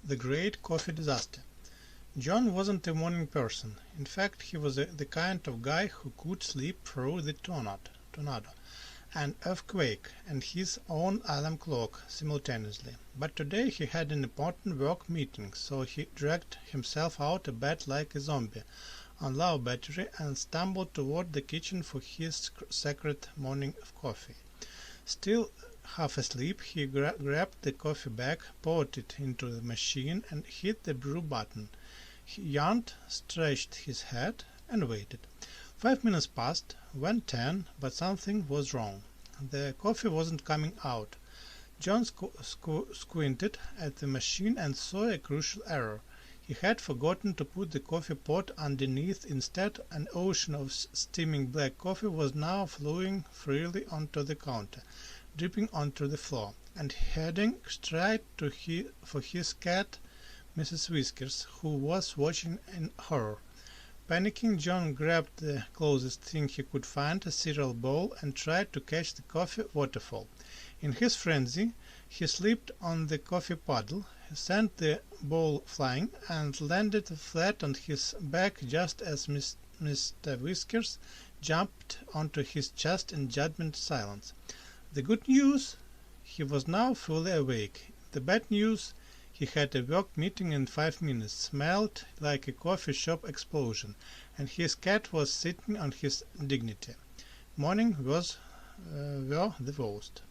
The Great Coffee Disaster. John wasn't a morning person. In fact, he was the kind of guy who could sleep through the tornado, an earthquake, and his own alarm clock simultaneously. But today he had an important work meeting, so he dragged himself out of bed like a zombie on low battery and stumbled toward the kitchen for his sacred morning coffee. Still half asleep, he grabbed the coffee bag, poured it into the machine, and hit the brew button. He yawned, stretched his head, and waited. 5 minutes passed, then 10, but something was wrong. The coffee wasn't coming out. John squinted at the machine and saw a crucial error. He had forgotten to put the coffee pot underneath. Instead, an ocean of steaming black coffee was now flowing freely onto the counter, dripping onto the floor, and heading straight for his cat, Mrs. Whiskers, who was watching in horror. Panicking, John grabbed the closest thing he could find, a cereal bowl, and tried to catch the coffee waterfall. In his frenzy, he slipped on the coffee puddle, sent the bowl flying, and landed flat on his back just as Mr. Whiskers jumped onto his chest in judgment silence. The good news? He was now fully awake. The bad news? He had a work meeting in 5 minutes, smelled like a coffee shop explosion, and his cat was sitting on his dignity. Morning were the worst.